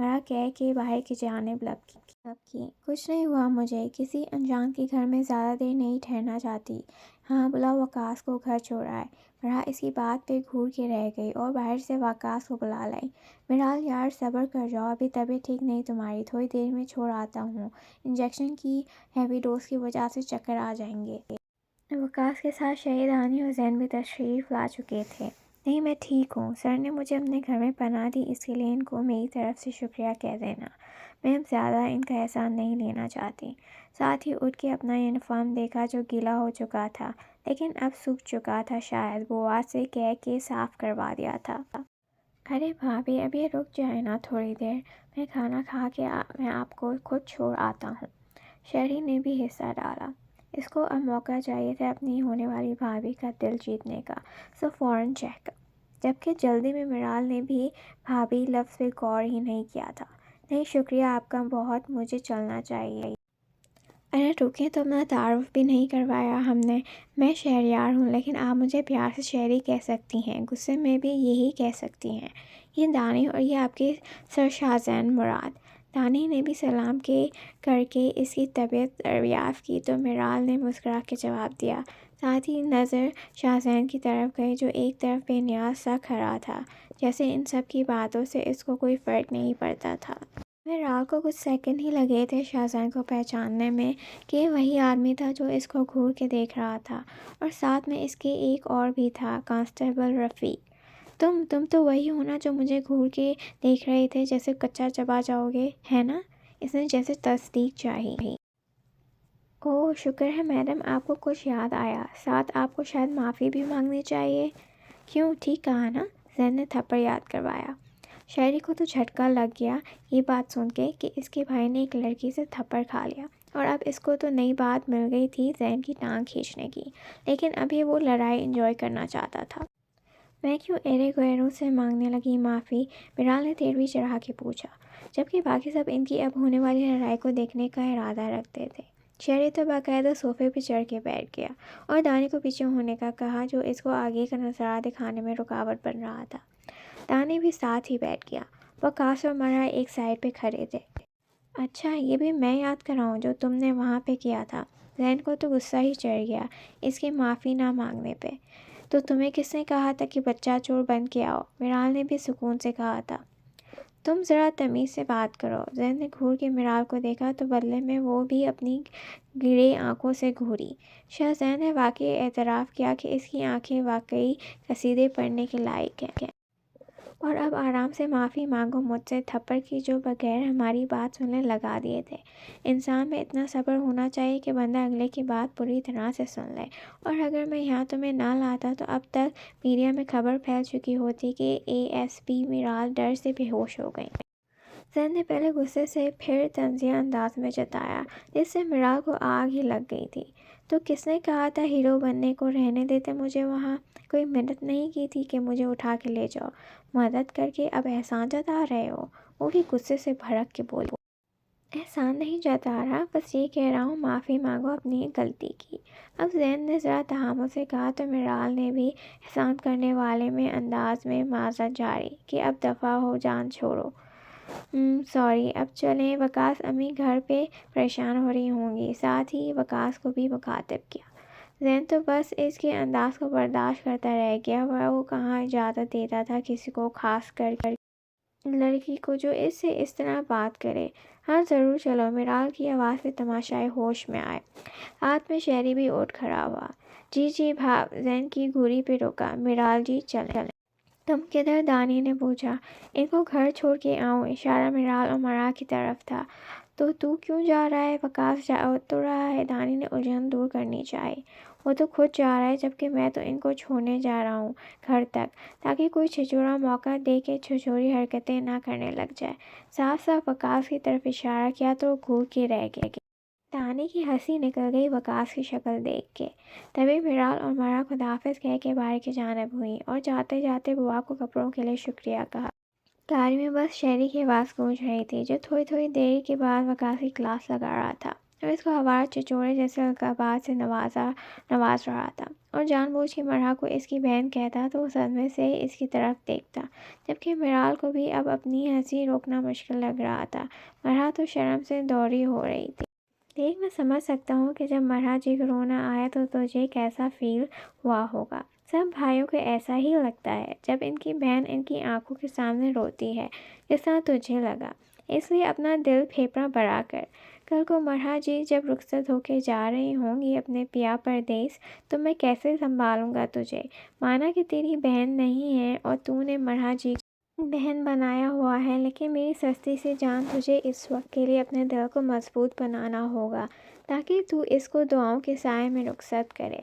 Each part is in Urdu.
مرا کہہ کے باہر کی جانب لب کی۔ کچھ نہیں ہوا مجھے، کسی انجان کے گھر میں زیادہ دیر نہیں ٹھہرنا چاہتی۔ ہاں بلا وقاص کو گھر چھوڑ آئے۔ مرا اس کی بات پہ گھور کے رہ گئی اور باہر سے وقاص کو بلا لائی۔ مرال یار صبر کر جاؤ، ابھی طبیعت ٹھیک نہیں تمہاری، تھوڑی دیر میں چھوڑ آتا ہوں، انجیکشن کی ہیوی ڈوز کی وجہ سے چکر آ جائیں گے۔ وقاص کے ساتھ شہید ہانی اور زین بھی تشریف لا چکے تھے۔ نہیں میں ٹھیک ہوں، سر نے مجھے اپنے گھر میں پناہ دی، اس کے لیے ان کو میری طرف سے شکریہ کہہ دینا۔ میں اب زیادہ ان کا احسان نہیں لینا چاہتی۔ ساتھ ہی اٹھ کے اپنا یونیفارم دیکھا جو گیلا ہو چکا تھا لیکن اب سوکھ چکا تھا، شاید بوا سے کہہ کے صاف کروا دیا تھا۔ ارے بھابھی اب یہ رک جائے نا تھوڑی دیر، میں کھانا کھا کے میں آپ کو خود چھوڑ آتا ہوں۔ شہری نے بھی حصہ ڈالا۔ اس کو اب موقع چاہیے تھا اپنی ہونے والی بھابھی کا دل جیتنے کا، سو فوراً چیک۔ جبکہ جلدی میں مرال نے بھی بھابھی لفظ پہ غور ہی نہیں کیا تھا۔ نہیں شکریہ آپ کا بہت، مجھے چلنا چاہیے۔ ارے رکیں تو اپنا تعارف بھی نہیں کروایا ہم نے۔ میں شہریار ہوں لیکن آپ مجھے پیار سے شہری کہہ سکتی ہیں، غصے میں بھی یہی کہہ سکتی ہیں۔ یہ دانی اور یہ آپ کے سر شاہزین مراد۔ دانی نے بھی سلام کر کے اس کی طبیعت دریافت کی تو مرال نے مسکرا کے جواب دیا، ساتھ ہی نظر شاہزین کی طرف گئی جو ایک طرف بے نیاز سا کھڑا تھا، جیسے ان سب کی باتوں سے اس کو کوئی فرق نہیں پڑتا تھا۔ مرال کو کچھ سیکنڈ ہی لگے تھے شاہزین کو پہچاننے میں کہ وہی آدمی تھا جو اس کو گھور کے دیکھ رہا تھا، اور ساتھ میں اس کے ایک اور بھی تھا، کانسٹیبل رفیق۔ تم تو وہی ہو نا جو مجھے گھور کے دیکھ رہے تھے، جیسے کچا چبا جاؤ گے، ہے نا؟ اس نے جیسے تصدیق چاہی۔ اوہ شکر ہے میڈم آپ کو کچھ یاد آیا، ساتھ آپ کو شاید معافی بھی مانگنی چاہیے۔ کیوں، ٹھیک کہا نا؟ زین نے تھپڑ یاد کروایا۔ شہری کو تو جھٹکا لگ گیا یہ بات سن کے کہ اس کے بھائی نے ایک لڑکی سے تھپڑ کھا لیا، اور اب اس کو تو نئی بات مل گئی تھی زین کی ٹانگ کھینچنے کی، لیکن ابھی وہ لڑائی انجوائے کرنا چاہتا تھا۔ میں کیوں ایرے گویروں سے مانگنے لگی معافی؟ مرال نے تیروی چڑھا کے پوچھا، جبکہ باقی سب ان کی اب ہونے والی لڑائی کو دیکھنے کا ارادہ رکھتے تھے۔ شہری تو باقاعدہ صوفے پہ چڑھ کے بیٹھ گیا اور دانی کو پیچھے ہونے کا کہا جو اس کو آگے کا نظارہ دکھانے میں رکاوٹ بن رہا تھا۔ دانی بھی ساتھ ہی بیٹھ گیا۔ وقاص اور مرا ایک سائڈ پہ کھڑے تھے۔ اچھا یہ بھی میں یاد کراؤں جو تم نے وہاں پہ کیا تھا؟ زین کو تو غصہ ہی چڑھ گیا اس کے معافی نہ مانگنے پہ۔ تو تمہیں کس نے کہا تھا کہ بچہ چور بن کے آؤ؟ مرال نے بھی سکون سے کہا تھا۔ تم ذرا تمیز سے بات کرو۔ زین نے گھور کے مرال کو دیکھا تو بدلے میں وہ بھی اپنی گرے آنکھوں سے گھوری۔ شاہزین نے واقعی اعتراف کیا کہ اس کی آنکھیں واقعی قصیدے پڑھنے کے لائق ہیں، اور اب آرام سے معافی مانگو مجھ سے، تھپڑ کی جو بغیر ہماری بات سنے لگا دیے تھے۔ انسان میں اتنا صبر ہونا چاہیے کہ بندہ اگلے کی بات پوری طرح سے سن لے، اور اگر میں یہاں تمہیں نہ لاتا تو اب تک میڈیا میں خبر پھیل چکی ہوتی کہ اے ایس پی مرال ڈر سے بے ہوش ہو گئی۔ زین نے پہلے غصے سے پھر طنزیہ انداز میں جتایا، جس سے مرال کو آگ ہی لگ گئی تھی۔ تو کس نے کہا تھا ہیرو بننے کو؟ رہنے دیتے مجھے وہاں، کوئی منت نہیں کی تھی کہ مجھے اٹھا کے لے جاؤ، مدد کر کے اب احسان جتا رہے ہو؟ وہ بھی غصے سے بھڑک کے بولی۔ احسان نہیں جتا رہا، بس یہ کہہ رہا ہوں معافی مانگو اپنی غلطی کی۔ اب زین نے ذرا تحمل سے کہا تو مرال نے بھی احسان کرنے والے میں انداز میں معذرت جاری کہ اب دفع ہو، جان چھوڑو۔ سوری، اب چلیں۔ وقاص امی گھر پہ پریشان ہو رہی ہوں گی۔ ساتھ ہی وقاص کو بھی مخاطب کیا۔ زین تو بس اس کے انداز کو برداشت کرتا رہ گیا، وہ کہاں اجازت دیتا تھا کسی کو، خاص کر لڑکی کو جو اس سے اس طرح بات کرے۔ ہاں ضرور چلو، مرال کی آواز پہ تماشائی ہوش میں آئے۔ ہاتھ میں شہری بھی اٹھ کھڑا ہوا۔ جی بھاپ زین کی گھوری پہ رکا۔ مرال جی چلیں۔ تم کدھر؟ دانی نے پوچھا۔ ان کو گھر چھوڑ کے آؤں، اشارہ مرال اور مرا کی طرف تھا۔ تو کیوں جا رہا ہے؟ وقاص جا تو رہا ہے۔ دانی نے الجھن دور کرنی چاہی۔ وہ تو خود جا رہا ہے، جبکہ میں تو ان کو چھوڑنے جا رہا ہوں گھر تک، تاکہ کوئی چھچورا موقع دے کے چھچوری حرکتیں نہ کرنے لگ جائے۔ صاف صاف وقاص کی طرف اشارہ کیا تو گھور کے رہ گئے۔ دانی کی ہنسی نکل گئی وقاص کی شکل دیکھ کے۔ تبھی مرال اور مرا خداحافظ کہہ کے باہر کی جانب ہوئیں اور جاتے جاتے بوا کو کپڑوں کے لیے شکریہ کہا۔ گاڑی میں بس شہری کی آواز گونج رہی تھی جو تھوڑی دیر کے بعد وقاص کی کلاس لگا رہا تھا۔ اور اس کو ہوا چچوڑے جیسے القابات سے نواز رہا تھا اور جان بوجھ کے مرحا کو اس کی بہن کہتا تو وہ صدمے سے اس کی طرف دیکھتا، جبکہ میرال کو بھی اب اپنی ہنسی روکنا مشکل لگ رہا تھا۔ مرحا تو شرم سے دوری ہو رہی تھی۔ دیکھ میں سمجھ سکتا ہوں کہ جب مرحا جی کو رونا آیا تو تجھے کیسا فیل ہوا ہوگا۔ سب بھائیوں کو ایسا ہی لگتا ہے جب ان کی بہن ان کی آنکھوں کے سامنے روتی ہے، جس طرح تجھے لگا۔ اس لیے اپنا دل پھیپھڑا بڑھا کر کل کو مرحا جی جب رخصت ہو کے جا رہی ہوں گی اپنے پیا پردیس تو میں کیسے سنبھالوں گا تجھے؟ مانا کہ تیری بہن نہیں ہے اور تو نے مرحا جی بہن بنایا ہوا ہے، لیکن میری سستی سی جان تجھے اس وقت کے لیے اپنے دل کو مضبوط بنانا ہوگا تاکہ تو اس کو دعاؤں کے سائے میں رخصت کرے۔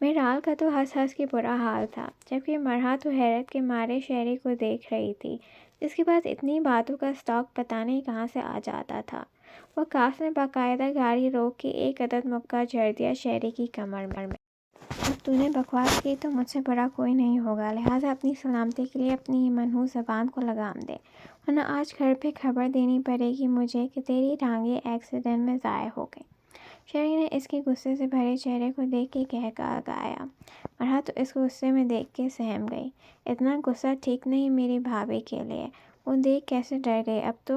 میرال کا تو ہنس ہنس کے برا حال تھا، جبکہ مرحا تو حیرت کے مارے شہری کو دیکھ رہی تھی جس کے پاس اتنی باتوں کا اسٹاک پتہ نہیں کہاں سے آ جاتا تھا۔ وقاص نے باقاعدہ گاڑی روک کے ایک عدد مکہ جڑ دیا شہری کی کمر میں۔ اب تو نے بکواس کی تو مجھ سے بڑا کوئی نہیں ہوگا، لہٰذا اپنی سلامتی کے لیے اپنی منحوس زبان کو لگام دے، ورنہ آج گھر پہ خبر دینی پڑے گی مجھے کہ تیری ٹانگیں ایکسیڈنٹ میں ضائع ہو گئی۔ شہری نے اس کے غصے سے بھرے چہرے کو دیکھ کے کہکایا۔ مرحا تو اس کو غصے میں دیکھ کے سہم گئی۔ اتنا غصہ ٹھیک نہیں میری بھابھی کے لیے۔ وہ دیکھ کیسے ڈر گئی۔ اب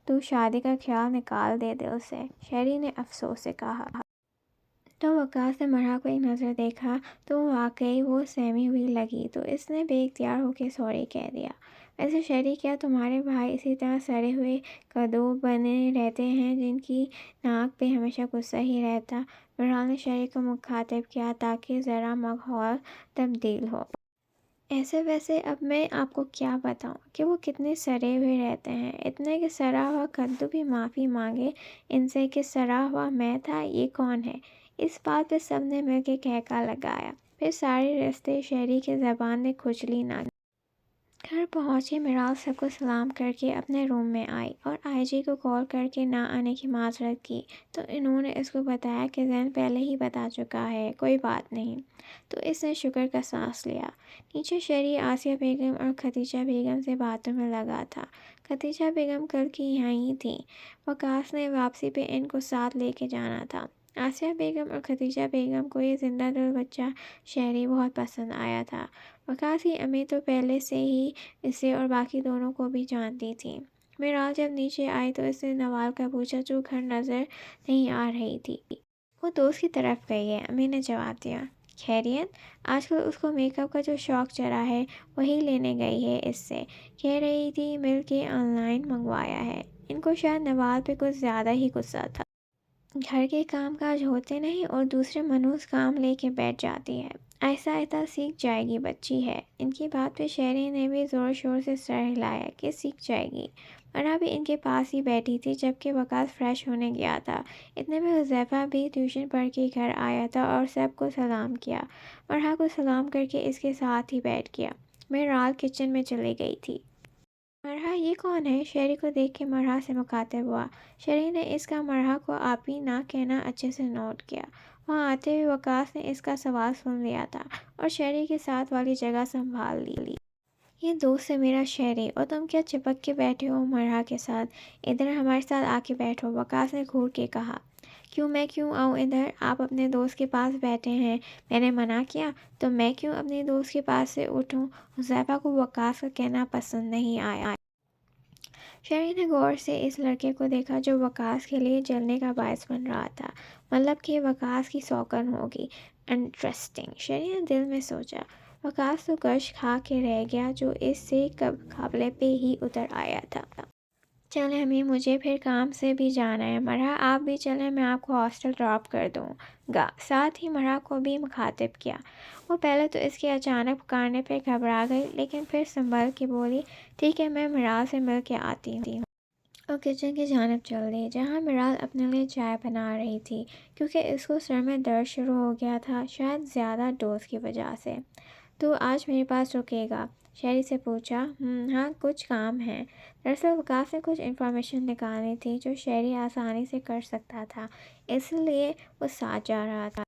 تو شادی کا خیال نکال دے دل سے، شہری نے افسوس سے کہا۔ تو وقاص نے مرحا کو ایک نظر دیکھا تو واقعی وہ سہمی ہوئی لگی تو اس نے بے اختیار ہو کے سوری کہہ دیا۔ ویسے شہری، کیا تمہارے بھائی اسی طرح سڑے ہوئے کدو بنے رہتے ہیں جن کی ناک پہ ہمیشہ غصہ ہی رہتا؟ مرحا نے شہری کو مخاطب کیا تاکہ ذرا ماحول تبدیل ہو۔ ایسے ویسے اب میں آپ کو کیا بتاؤں کہ وہ کتنے سڑے ہوئے رہتے ہیں، اتنے کہ سڑا ہوا کدو بھی معافی مانگے ان سے کہ سڑا ہوا میں تھا، یہ کون ہے؟ اس بات پہ سب نے مل کے کہکا لگایا۔ پھر سارے رستے شہری کی زبان نے کھجلی نہ کی۔ گھر پہنچ کے میرال سب کو سلام کر کے اپنے روم میں آئی اور آئی جی کو کال کر کے نہ آنے کی معذرت کی تو انہوں نے اس کو بتایا کہ زین پہلے ہی بتا چکا ہے، کوئی بات نہیں۔ تو اس نے شکر کا سانس لیا۔ نیچے شہری آسیہ بیگم اور ختیجہ بیگم سے باتوں میں لگا تھا۔ ختیجہ بیگم کل کی یہاں ہی تھیں، وقاص نے واپسی پہ ان کو ساتھ لے کے جانا تھا۔ آسیہ بیگم اور ختیجہ بیگم کو یہ زندہ دل بچہ شہری بہت پسند آیا تھا۔ وقاص کی امی تو پہلے سے ہی اسے اور باقی دونوں کو بھی جانتی تھیں۔ میرال جب نیچے آئی تو اس نے نوال کا پوچھا جو گھر نظر نہیں آ رہی تھی۔ وہ دوست کی طرف گئی ہے، امی نے جواب دیا۔ خیریت؟ آج کل اس کو میک اپ کا جو شوق چڑھا ہے وہی لینے گئی ہے اس سے، کہہ رہی تھی مل کے آن لائن منگوایا ہے۔ ان کو شاید نوال پہ کچھ زیادہ ہی غصہ تھا۔ گھر کے کام کاج ہوتے نہیں اور دوسرے منحوس کام لے کے بیٹھ جاتی ہے۔ آہستہ آہستہ سیکھ جائے گی، بچی ہے۔ ان کی بات پہ شہری نے بھی زور شور سے سر ہلایا کہ سیکھ جائے گی۔ مرحا بھی ان کے پاس ہی بیٹھی تھی جبکہ وقاص فریش ہونے گیا تھا۔ اتنے میں حذیفہ بھی ٹیوشن پڑھ کے گھر آیا تھا اور سب کو سلام کیا۔ مرحا کو سلام کر کے اس کے ساتھ ہی بیٹھ گیا۔ میرال کچن میں چلی گئی تھی۔ مرحا یہ کون ہے؟ شہری کو دیکھ کے مرحا سے مخاطب ہوا۔ شہری نے اس کا مرحا کو آپی نہ کہنا اچھے سے نوٹ کیا۔ وہاں آتے ہوئے وقاص نے اس کا سوال سن لیا تھا اور شہری کے ساتھ والی جگہ سنبھال لی۔ یہ دوست ہے میرا شہری، اور تم کیا چپک کے بیٹھے ہو مرحا کے ساتھ؟ ادھر ہمارے ساتھ آ کے بیٹھو، وقاص نے گھور کے کہا۔ کیوں میں کیوں آؤں ادھر؟ آپ اپنے دوست کے پاس بیٹھے ہیں، میں نے منع کیا؟ تو میں کیوں اپنے دوست کے پاس سے اٹھوں؟ حذیفہ کو وقاص کا کہنا پسند نہیں آیا۔ شہری نے غور سے اس لڑکے کو دیکھا جو وقاص کے لیے جلنے کا باعث بن رہا تھا، مطلب کہ وقاص کی سوکن ہوگی۔ انٹرسٹنگ، شہری نے دل میں سوچا۔ وقاص تو گش کھا کے رہ گیا جو اس سے قابلے پہ ہی اتر آیا تھا۔ چلیں امی، مجھے پھر کام سے بھی جانا ہے۔ مرحا آپ بھی چلیں، میں آپ کو ہاسٹل ڈراپ کر دوں گا۔ ساتھ ہی مرحا کو بھی مخاطب کیا۔ وہ پہلے تو اس کے اچانک پکارنے پہ گھبرا گئی لیکن پھر سنبھل کے بولی ٹھیک ہے، میں میرال سے مل کے آتی ہوں، اور کچن کی جانب چل دی جہاں میرال اپنے لیے چائے بنا رہی تھی کیونکہ اس کو سر میں درد شروع ہو گیا تھا، شاید زیادہ ڈوز کی وجہ سے۔ تو آج میرے پاس رکے گا؟ شہری سے پوچھا۔ ہاں، کچھ کام ہے۔ دراصل وقاص سے کچھ انفارمیشن نکالنی تھی جو شہری آسانی سے کر سکتا تھا، اس لیے وہ ساتھ جا رہا تھا۔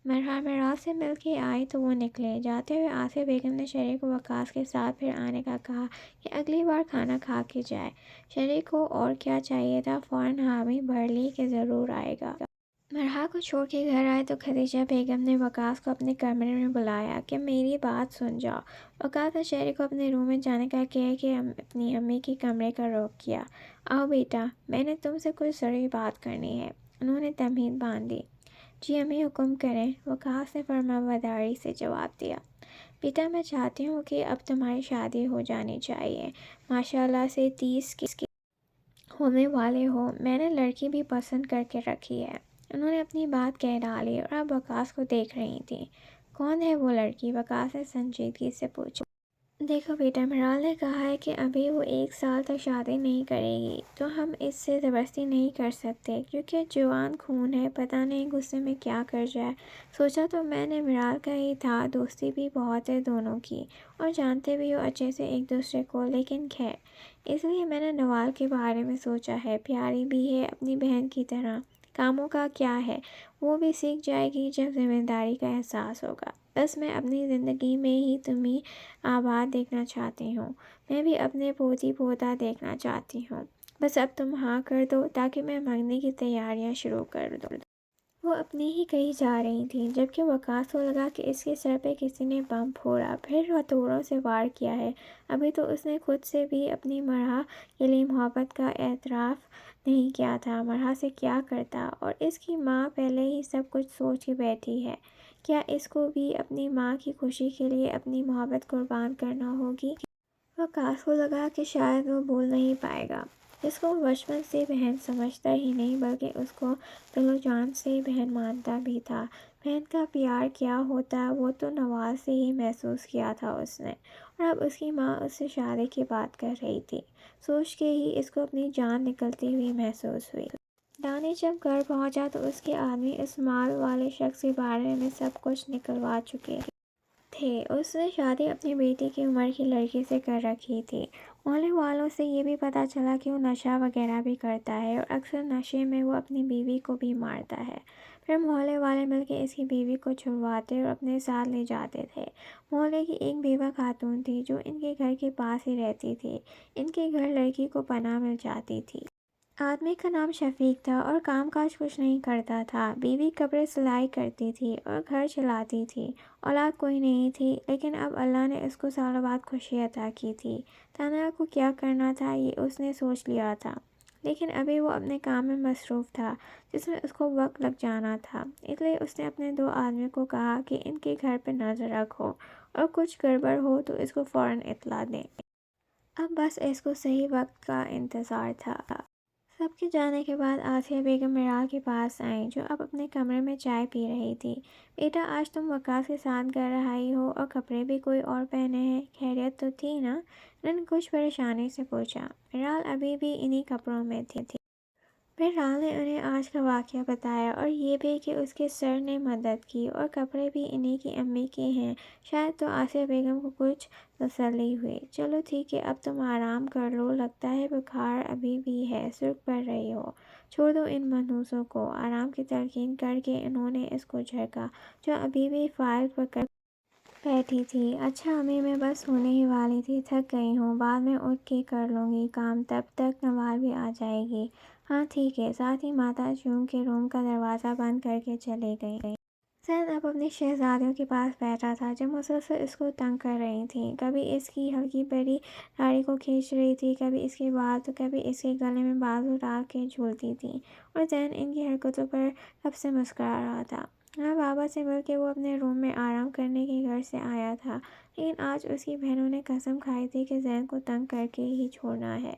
مرحا میراث سے مل کے آئی تو وہ نکلے۔ جاتے ہوئے آصیہ بیگم نے شہری کو وقاص کے ساتھ پھر آنے کا کہا کہ اگلی بار کھانا کھا کے جائے۔ شہری کو اور کیا چاہیے تھا، فوراً حامی بھر لی کہ ضرور آئے گا۔ مرحا کو چھوڑ کے گھر آئے تو خدیجہ بیگم نے وقاص کو اپنے کمرے میں بلایا کہ میری بات سن جاؤ۔ وقاص نے شہری کو اپنے روم میں جانے کا کہہ کے اپنی امی کے کمرے کا رخ کیا۔ آؤ بیٹا، میں نے تم سے کچھ ضروری بات کرنی ہے۔ انہوں نے تمہید باندھ دی۔ جی امی، حکم کریں، وقاص نے فرمانبرداری سے جواب دیا۔ بیٹا، میں چاہتی ہوں کہ اب تمہاری شادی ہو جانی چاہیے۔ ماشاءاللہ سے 30 کے ہونے والے ہو۔ میں نے لڑکی بھی پسند کر کے رکھی ہے۔ انہوں نے اپنی بات کہہ ڈالی اور اب وقاص کو دیکھ رہی تھیں۔ کون ہے وہ لڑکی؟ وقاص نے سنجیدگی سے پوچھا۔ دیکھو بیٹا، مرال نے کہا ہے کہ ابھی وہ 1 سال تک شادی نہیں کرے گی، تو ہم اس سے زبردستی نہیں کر سکتے کیونکہ جوان خون ہے، پتہ نہیں غصے میں کیا کر جائے۔ سوچا تو میں نے مرال کا ہی تھا، دوستی بھی بہت ہے دونوں کی اور جانتے بھی ہو اچھے سے ایک دوسرے کو، لیکن خیر، اس لیے میں نے نوال کے بارے میں سوچا ہے۔ پیاری بھی ہے اپنی بہن کی طرح۔ کاموں کا کیا ہے، وہ بھی سیکھ جائے گی جب ذمہ داری کا احساس ہوگا۔ بس میں اپنی زندگی میں ہی تمہیں آباد دیکھنا چاہتی ہوں۔ میں بھی اپنے پوتی پوتا دیکھنا چاہتی ہوں۔ بس اب تم ہاں کر دو تاکہ میں منگنی کی تیاریاں شروع کر دوں۔ وہ اپنی ہی کہی جا رہی تھیں جبکہ وقاص کو لگا کہ اس کے سر پہ کسی نے بم پھوڑا، پھر ہتھوڑوں سے وار کیا ہے۔ ابھی تو اس نے خود سے بھی اپنی مرحا کے لیے محبت کا اعتراف نہیں کیا تھا۔ مرحا سے کیا کرتا؟ اور اس کی ماں پہلے ہی سب کچھ سوچ کے بیٹھی ہے۔ کیا اس کو بھی اپنی ماں کی خوشی کے لیے اپنی محبت قربان کرنا ہوگی؟ وقاص کو لگا کہ شاید وہ بھول نہیں پائے گا، جس کو بچپن سے بہن سمجھتا ہی نہیں بلکہ اس کو دل و جان سے بہن مانتا بھی تھا۔ بہن کا پیار کیا ہوتا وہ تو نوال سے ہی محسوس کیا تھا اس نے، اور اب اس کی ماں اس سے شادی کی بات کر رہی تھی۔ سوچ کے ہی اس کو اپنی جان نکلتی ہوئی محسوس ہوئی۔ دانش جب گھر پہنچا تو اس کے آدمی اس مال والے شخص کے بارے میں سب کچھ نکلوا چکے تھے۔ اس نے شادی اپنی بیٹی کی عمر کی لڑکی سے کر رکھی تھی۔ محلے والوں سے یہ بھی پتہ چلا کہ وہ نشہ وغیرہ بھی کرتا ہے اور اکثر نشے میں وہ اپنی بیوی کو بھی مارتا ہے۔ پھر محلے والے مل کے اس کی بیوی کو چھڑواتے اور اپنے ساتھ لے جاتے تھے۔ محلے کی ایک بیوہ خاتون تھی جو ان کے گھر کے پاس ہی رہتی تھی۔ ان کے گھر لڑکی کو پناہ مل جاتی تھی۔ آدمی کا نام شفیق تھا اور کام کاج کچھ نہیں کرتا تھا۔ بیوی کپڑے سلائی کرتی تھی اور گھر چلاتی تھی۔ اولاد کوئی نہیں تھی، لیکن اب اللہ نے اس کو سالوں بعد خوشی عطا کی تھی۔ تنہا کو کیا کرنا تھا یہ اس نے سوچ لیا تھا، لیکن ابھی وہ اپنے کام میں مصروف تھا جس میں اس کو وقت لگ جانا تھا۔ اس لیے اس نے اپنے 2 آدمیوں کو کہا کہ ان کے گھر پہ نظر رکھو اور کچھ گڑبڑ ہو تو اس کو فوراً اطلاع دیں۔ اب بس اس کو صحیح وقت کا انتظار تھا۔ سب کے جانے کے بعد آصیہ بیگم مرال کے پاس آئیں جو اب اپنے کمرے میں چائے پی رہی تھی۔ بیٹا، آج تم وقاص کے ساتھ گھر آئی ہو اور کپڑے بھی کوئی اور پہنے ہیں، خیریت تو تھی نا؟ انہوں نے کچھ پریشانی سے پوچھا۔ مرال ابھی بھی انہی کپڑوں میں تھی۔ مرال نے انہیں آج کا واقعہ بتایا اور یہ بھی کہ اس کے سر نے مدد کی اور کپڑے بھی انہی کی امی کے ہیں۔ شاید تو آصیہ بیگم کو کچھ تسلی ہوئی۔ چلو ٹھیک ہے، اب تم آرام کر لو، لگتا ہے بخار ابھی بھی ہے، سرخ پڑ رہی ہو۔ چھوڑ دو ان منحوسوں کو۔ آرام کی تلقین کر کے انہوں نے اس کو جھڑکا جو ابھی بھی فائل پکڑ بیٹھی تھی۔ اچھا امی، میں بس ہونے ہی والی تھی، تھک گئی ہوں، بعد میں اٹھ کے کر لوں گی کام، تب تک نوال بھی آ جائے گی۔ ہاں ٹھیک ہے۔ ساتھ ہی ماتا جون کے روم کا دروازہ بند کر کے چلی گئی۔ زین اب اپنی شہزادیوں کے پاس بیٹھا تھا جو مسلسل اس کو تنگ کر رہی تھیں۔ کبھی اس کی ہلکی بڑی داڑھی کو کھینچ رہی تھی، کبھی اس کے بال تو کبھی اس کے گلے میں بازو ڈال کے جھولتی تھیں، اور زین ان کی حرکتوں پر کب سے مسکرا رہا تھا۔ ہاں، بابا سے مل کے وہ اپنے روم میں آرام کرنے کے گھر سے آیا تھا، لیکن آج اس کی بہنوں نے قسم کھائی تھی کہ زین کو تنگ کر کے ہی چھوڑنا ہے۔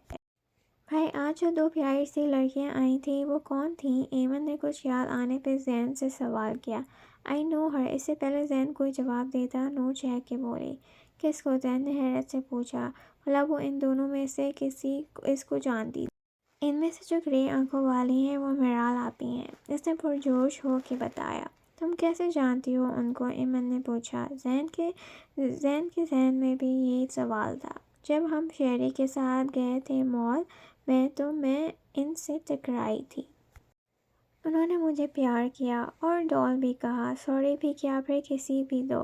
بھائی، آج جو 2 پیاری سی لڑکیاں آئی تھیں وہ کون تھیں؟ ایمن نے کچھ یاد آنے پہ زین سے سوال کیا۔ آئی نو ہر۔ اس سے پہلے زین کوئی جواب دیتا نور چہک کے بولی۔ کس کو؟ زین نے حیرت سے پوچھا۔ بھلا وہ ان دونوں میں سے کسی اس کو جانتی تھی؟ ان میں سے جو گرے آنکھوں والی ہیں وہ مرال آپی ہیں، اس نے پرجوش ہو کے بتایا۔ تم کیسے جانتی ہو ان کو؟ ایمن نے پوچھا۔ زین کے ذہن میں بھی یہی سوال تھا۔ جب ہم شہری کے ساتھ گئے تھے مال میں تو میں ان سے ٹکرائی تھی۔ انہوں نے مجھے پیار کیا اور ڈال بھی کہا، سوری بھی کیا، پھر کسی بھی دو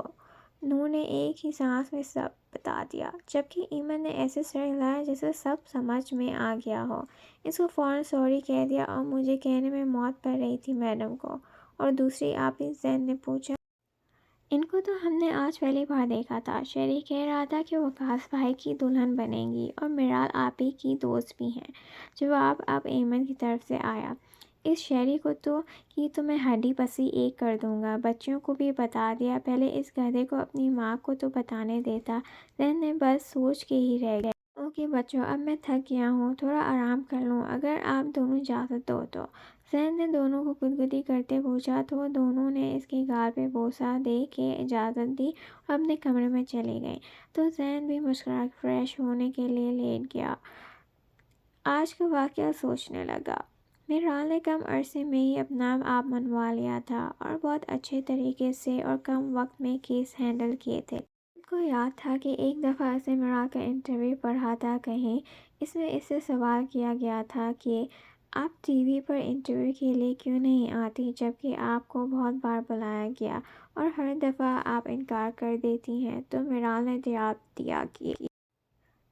نو نے ایک ہی سانس میں سب بتا دیا، جبکہ ایمن نے ایسے سر ہلایا جسے سب سمجھ میں آ گیا ہو۔ اس کو فوراً سوری کہہ دیا اور مجھے کہنے میں موت پڑ رہی تھی میڈم کو۔ اور دوسری آپی زین نے پوچھا، ان کو تو ہم نے آج پہلی بار دیکھا تھا۔ شہری کہہ رہا تھا کہ وقاص بھائی کی دلہن بنے گی اور میرال آپی کی دوست بھی ہیں۔ جواب اب ایمن کی طرف سے آیا، اس شہری کو تو میں ہڈی پسی ایک کر دوں گا۔ بچیوں کو بھی بتا دیا، پہلے اس گدھے کو اپنی ماں کو تو بتانے دیتا۔ زین نے بس سوچ کے ہی رہ گیا، اوکے بچوں، اب میں تھک گیا ہوں، تھوڑا آرام کر لوں، اگر آپ دونوں اجازت دو تو۔ زین نے دونوں کو گدگدی کرتے پوچھا تو دونوں نے اس کی گال پہ بوسہ دے کے اجازت دی اور اپنے کمرے میں چلے گئے۔ تو زین بھی مسکرا کے فریش ہونے کے لیے لیٹ گیا۔ آج کا واقعہ سوچنے لگا۔ میرال نے کم عرصے میں ہی اپنا آپ منوا لیا تھا اور بہت اچھے طریقے سے اور کم وقت میں کیس ہینڈل کیے تھے۔ ان کو یاد تھا کہ ایک دفعہ اسے میرال کا انٹرویو پڑھا تھا کہیں، اس میں اس سے سوال کیا گیا تھا کہ آپ ٹی وی پر انٹرویو کے لیے کیوں نہیں آتی، جبکہ آپ کو بہت بار بلایا گیا اور ہر دفعہ آپ انکار کر دیتی ہیں۔ تو میرال نے جواب دیا کہ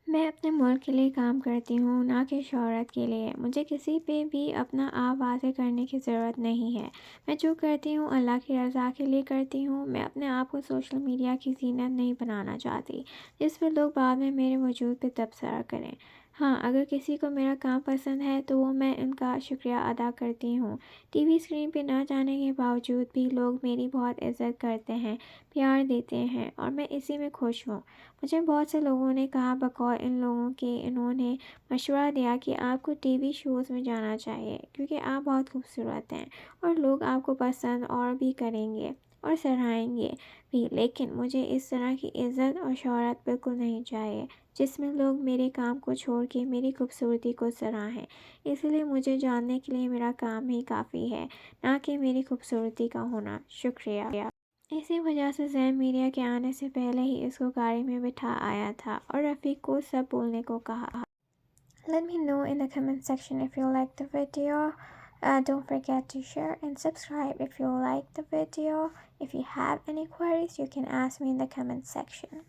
میں اپنے ملک کے لیے کام کرتی ہوں، نہ کہ شہرت کے لیے۔ مجھے کسی پہ بھی اپنا آپ واضح کرنے کی ضرورت نہیں ہے۔ میں جو کرتی ہوں اللہ کی رضا کے لیے کرتی ہوں۔ میں اپنے آپ کو سوشل میڈیا کی زینت نہیں بنانا چاہتی جس پہ لوگ بعد میں میرے وجود پہ تبصرہ کریں۔ ہاں، اگر کسی کو میرا کام پسند ہے تو میں ان کا شکریہ ادا کرتی ہوں۔ ٹی وی اسکرین پہ نہ جانے کے باوجود بھی لوگ میری بہت عزت کرتے ہیں، پیار دیتے ہیں اور میں اسی میں خوش ہوں۔ مجھے بہت سے لوگوں نے کہا بقول ان لوگوں کے، انہوں نے مشورہ دیا کہ آپ کو ٹی وی شوز میں جانا چاہیے کیونکہ آپ بہت خوبصورت ہیں اور لوگ آپ کو پسند اور بھی کریں گے اور سراہیں گے بھی، لیکن مجھے اس طرح کی عزت اور شہرت بالکل نہیں چاہیے جس میں لوگ میرے کام کو چھوڑ کے میری خوبصورتی کو سراہیں۔ اس لیے مجھے جاننے کے لیے میرا کام ہی کافی ہے، نہ کہ میری خوبصورتی کا ہونا۔ شکریہ۔ اسی وجہ سے زین میڈیا کے آنے سے پہلے ہی اس کو گاڑی میں بٹھا آیا تھا اور رفیق کو سب بولنے کو کہا۔ Let me know in the comment section if you like the video. Don't forget to share and subscribe if you like the video. If you have any queries, you can ask me in the comment section.